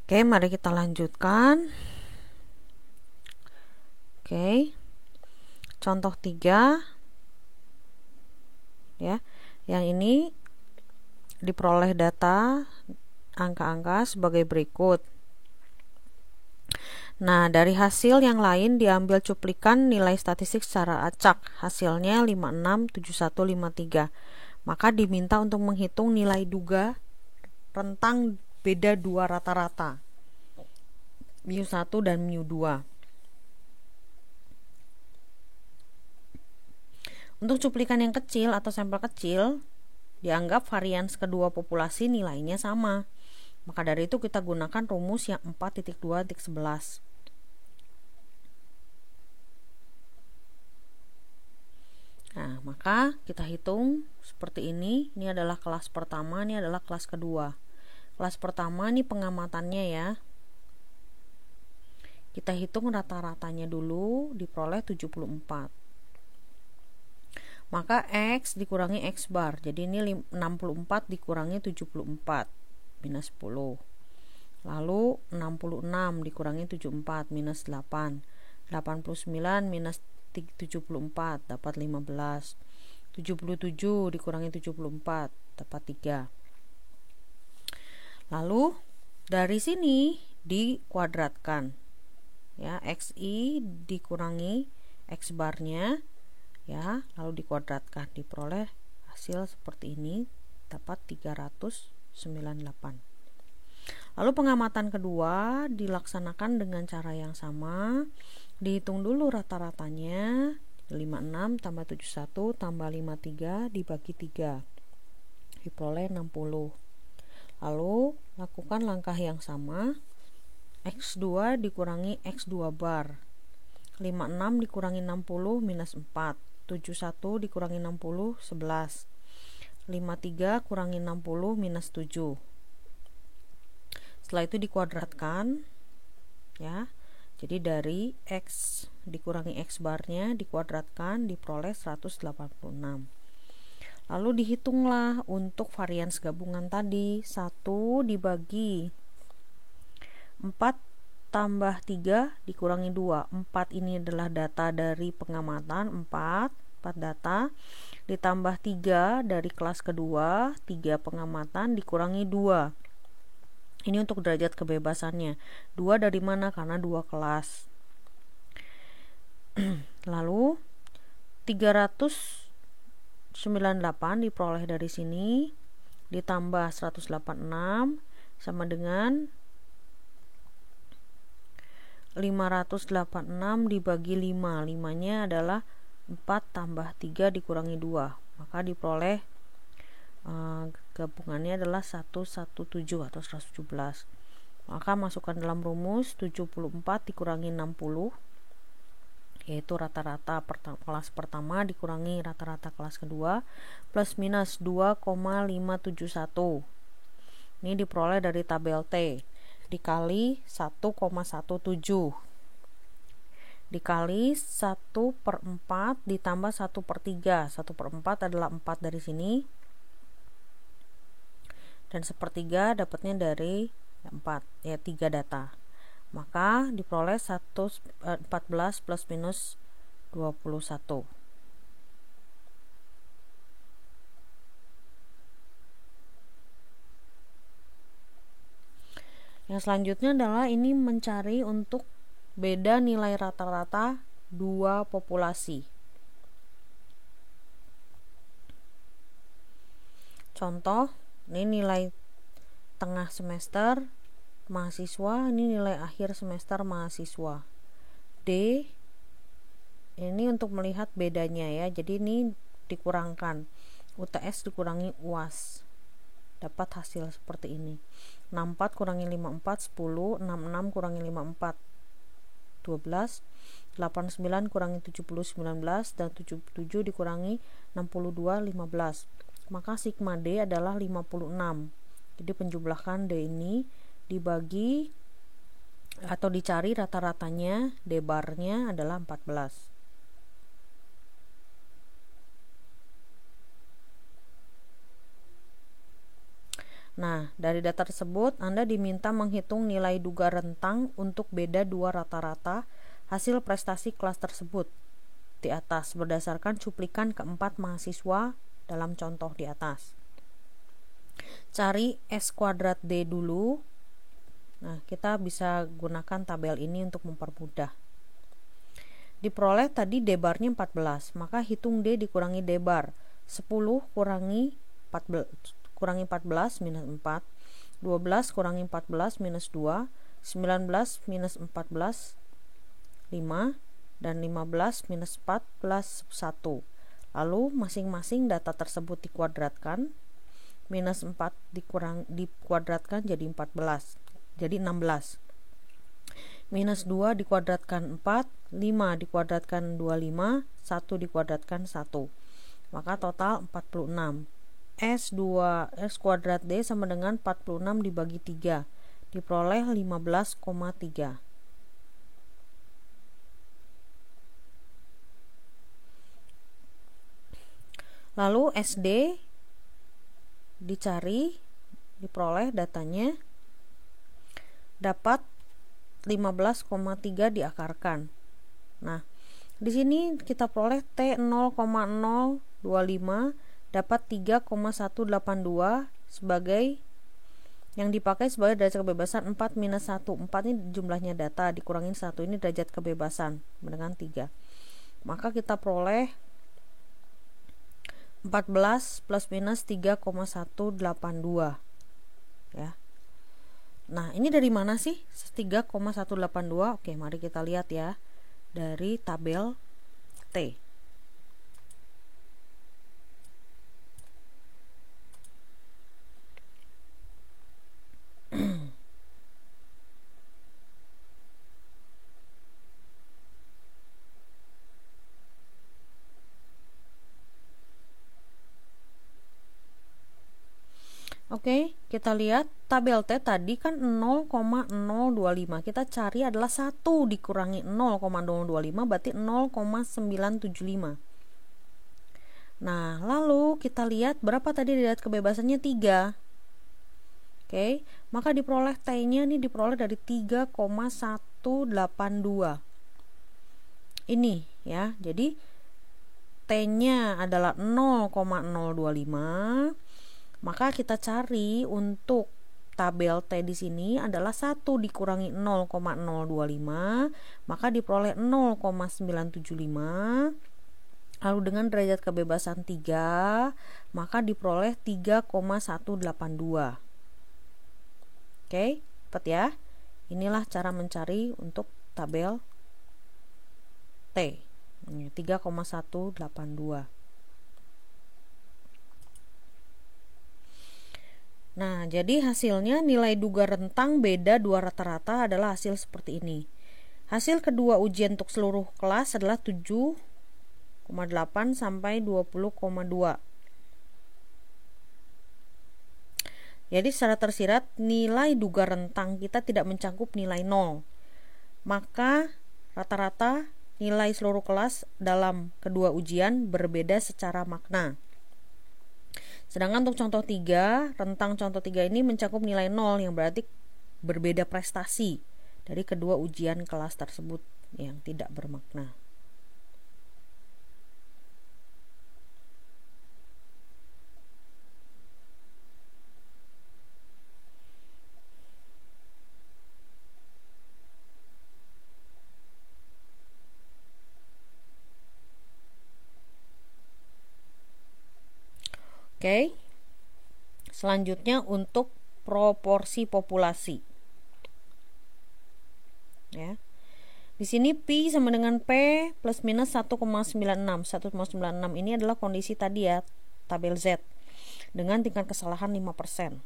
Oke, mari kita lanjutkan. Oke. Contoh 3 ya. Yang ini diperoleh data angka-angka sebagai berikut. Nah, dari hasil yang lain diambil cuplikan nilai statistik secara acak. Hasilnya 567153. Maka diminta untuk menghitung nilai duga rentang beda dua rata-rata, mu1 dan mu2. Untuk cuplikan yang kecil atau sampel kecil, dianggap varians kedua populasi nilainya sama. Maka dari itu kita gunakan rumus yang 4.2.11. Nah, maka kita hitung seperti ini. Ini adalah kelas pertama, ini adalah kelas kedua. Kelas pertama ini pengamatannya ya. Kita hitung rata-ratanya dulu, diperoleh 74. Maka X dikurangi X bar. Jadi ini 64 dikurangi 74 minus 10. Lalu 66 dikurangi 74 minus 8. 89 minus 74 dapat 15. 77 dikurangi 74 dapat 3. Lalu dari sini dikuadratkan ya, XI dikurangi X barnya ya, lalu dikuadratkan, diperoleh hasil seperti ini, dapat 398. Lalu pengamatan kedua dilaksanakan dengan cara yang sama. Dihitung dulu rata-ratanya, 56 tambah 71 tambah 53 dibagi 3, diperoleh 60. Lalu lakukan langkah yang sama, X2 dikurangi X2 bar. 56 dikurangi 60 minus 4. 71 dikurangi 60 11. 53 kurangi 60 minus 7. Setelah itu dikuadratkan ya. Jadi dari X dikurangi X barnya dikuadratkan, diperoleh 186. Lalu dihitunglah untuk varians gabungan tadi, 1 dibagi 4 tambah 3 dikurangi 2. 4 ini adalah data dari pengamatan, 4 data, ditambah 3 dari kelas kedua, 3 pengamatan dikurangi 2. Ini untuk derajat kebebasannya. 2 dari mana? Karena 2 kelas. Lalu 398 diperoleh dari sini, ditambah 186 sama dengan 586 dibagi 5. 5-nya adalah 4 tambah 3 dikurangi 2. Maka diperoleh gabungannya adalah 117 atau 117. Maka masukkan dalam rumus 74 dikurangi 60, yaitu rata-rata kelas pertama dikurangi rata-rata kelas kedua, plus minus 2,571. Ini diperoleh dari tabel T, dikali 1,17 dikali 1/4 ditambah 1/3. 1/4 adalah 4 dari sini, dan 1/3 dapatnya dari 4 ya, 3 data. Maka diperoleh 14 plus minus 21. Yang selanjutnya adalah ini mencari untuk beda nilai rata-rata dua populasi. Contoh, ini nilai tengah semester mahasiswa, ini nilai akhir semester mahasiswa. D ini untuk melihat bedanya ya. Jadi ini dikurangkan, UTS dikurangi UAS, dapat hasil seperti ini. 64 kurangi 54 10, 66 kurangi 54 12, 89 kurangi 70 19, dan 77 dikurangi 62 15. Maka sigma D adalah 56. Jadi penjumlahan D ini dibagi atau dicari rata-ratanya, D barnya adalah 14. Nah, dari data tersebut Anda diminta menghitung nilai duga rentang untuk beda dua rata-rata hasil prestasi kelas tersebut di atas berdasarkan cuplikan keempat mahasiswa dalam contoh di atas. Cari S kuadrat D dulu. Nah, kita bisa gunakan tabel ini untuk mempermudah. Diperoleh tadi D barnya 14, maka hitung D dikurangi D bar. 10 kurangi 14 minus 4, 12 kurangi 14 minus 2, 19 minus 14 5, dan 15 minus 14 1. Lalu masing-masing data tersebut dikuadratkan. Minus 4 dikuadratkan jadi 14, jadi 16. Minus 2 dikuadratkan 4, 5 dikuadratkan 25, 1 dikuadratkan 1. Maka total 46. S kuadrat D sama dengan 46 dibagi 3, diperoleh 15,3. Lalu SD dicari, diperoleh datanya, dapat 15,3 diakarkan. Nah, di sini kita peroleh T 0,025 dapat 3,182 sebagai yang dipakai sebagai derajat kebebasan 4 minus 1. 4 ini jumlahnya data, dikurangin 1 ini derajat kebebasan dengan 3. Maka kita peroleh 14 plus minus 3,182 ya. Nah, ini dari mana sih 3,182? Oke, mari kita lihat ya dari tabel T. Oke, kita lihat tabel T tadi kan 0,025. Kita cari adalah 1 dikurangi 0,025 berarti 0,975. Nah, lalu kita lihat berapa tadi derajat kebebasannya 3. Oke, maka diperoleh T-nya ini diperoleh dari 3,182. Ini ya. Jadi T-nya adalah 0,025. Maka kita cari untuk tabel T di sini adalah 1 dikurangi 0,025, maka diperoleh 0,975. Lalu dengan derajat kebebasan 3, maka diperoleh 3,182. Oke, cepat ya. Inilah cara mencari untuk tabel T. 3,182. Nah, jadi hasilnya nilai duga rentang beda dua rata-rata adalah hasil seperti ini. Hasil kedua ujian untuk seluruh kelas adalah 7,8 sampai 20,2. Jadi secara tersirat nilai duga rentang kita tidak mencakup nilai 0. Maka rata-rata nilai seluruh kelas dalam kedua ujian berbeda secara makna. Sedangkan untuk contoh 3, rentang contoh 3 ini mencakup nilai 0 yang berarti berbeda prestasi dari kedua ujian kelas tersebut yang tidak bermakna. Oke. Selanjutnya untuk proporsi populasi. Ya. Di sini Pi sama dengan P plus minus 1,96. 1,96 ini adalah kondisi tadi ya, tabel Z dengan tingkat kesalahan 5%.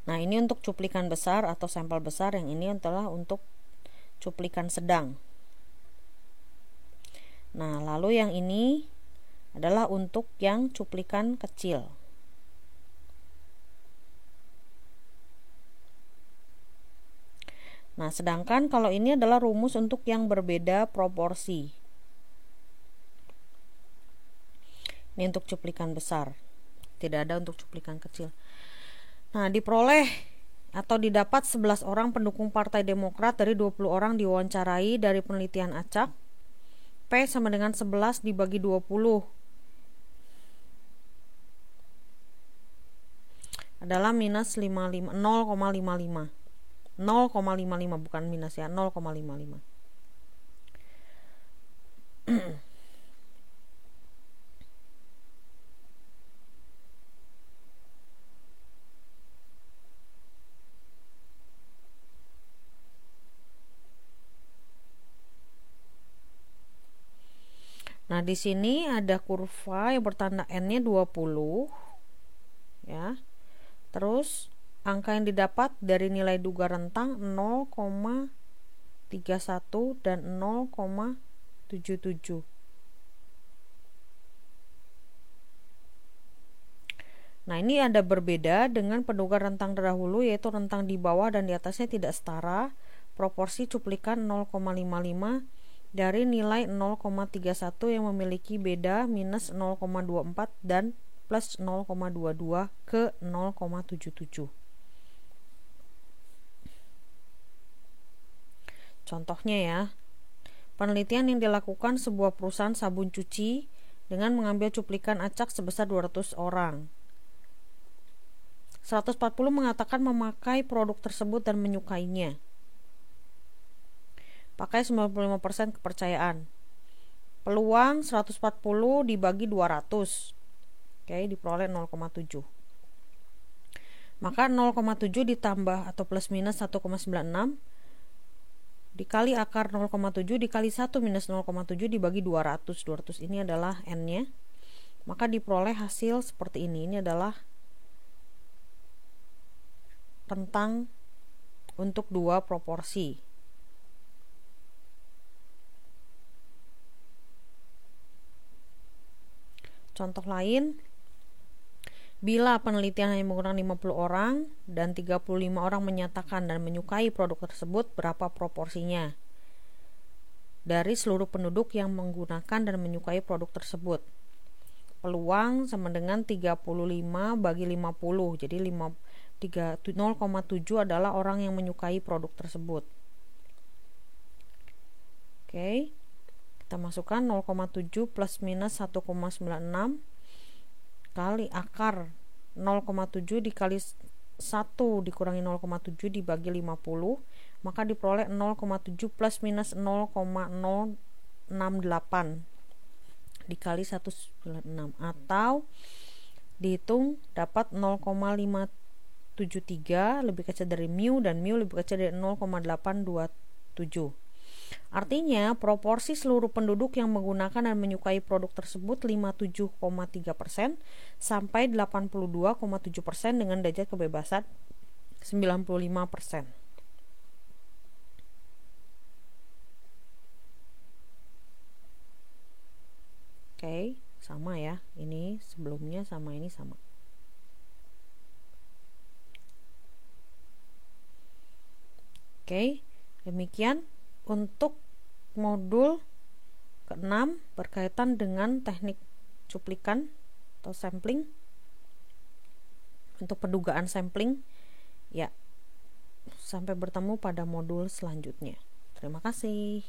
Nah, ini untuk cuplikan besar atau sampel besar, yang ini adalah untuk cuplikan sedang. Nah, lalu yang ini adalah untuk yang cuplikan kecil. Nah, sedangkan kalau ini adalah rumus untuk yang berbeda proporsi. Ini untuk cuplikan besar, tidak ada untuk cuplikan kecil. Nah, diperoleh atau didapat 11 orang pendukung Partai Demokrat dari 20 orang diwawancarai dari penelitian acak. P sama dengan 11 dibagi 20 adalah minus 0,55. 0,55 bukan minus ya, 0,55. Nah, di sini ada kurva yang bertanda N-nya 20 ya. Terus angka yang didapat dari nilai duga rentang 0,31 dan 0,77. Nah, ini ada berbeda dengan penduga rentang terdahulu, yaitu rentang di bawah dan di atasnya tidak setara. Proporsi cuplikan 0,55 dari nilai 0,31 yang memiliki beda minus 0,24 dan plus 0,22 ke 0,77. Contohnya ya, penelitian yang dilakukan sebuah perusahaan sabun cuci dengan mengambil cuplikan acak sebesar 200 orang. 140 mengatakan memakai produk tersebut dan menyukainya. Pakai 95% kepercayaan. Peluang 140 dibagi 200. Oke, diperoleh 0,7. Maka 0,7 ditambah atau plus minus 1,96 dikali akar 0,7 dikali 1 minus 0,7 dibagi 200. 200 ini adalah N-nya. Maka diperoleh hasil seperti ini. Ini adalah rentang untuk dua proporsi. Contoh lain, bila penelitian hanya menggunakan 50 orang dan 35 orang menyatakan dan menyukai produk tersebut, berapa proporsinya dari seluruh penduduk yang menggunakan dan menyukai produk tersebut? Peluang sama dengan 35 bagi 50. Jadi 0,7 adalah orang yang menyukai produk tersebut. Oke. Kita masukkan 0,7 plus minus 1,96 kali akar 0,7 dikali 1 dikurangi 0,7 dibagi 50, maka diperoleh 0,7 plus minus 0,068 dikali 196, atau dihitung dapat 0,573 lebih kecil dari mu, dan mu lebih kecil dari 0,827. Artinya, proporsi seluruh penduduk yang menggunakan dan menyukai produk tersebut 57,3% sampai 82,7% dengan derajat kebebasan 95%. Oke, sama ya. Ini sebelumnya sama ini sama. Oke, demikian untuk modul ke-6 berkaitan dengan teknik cuplikan atau sampling untuk pendugaan sampling. Ya, sampai bertemu pada modul selanjutnya. Terima kasih.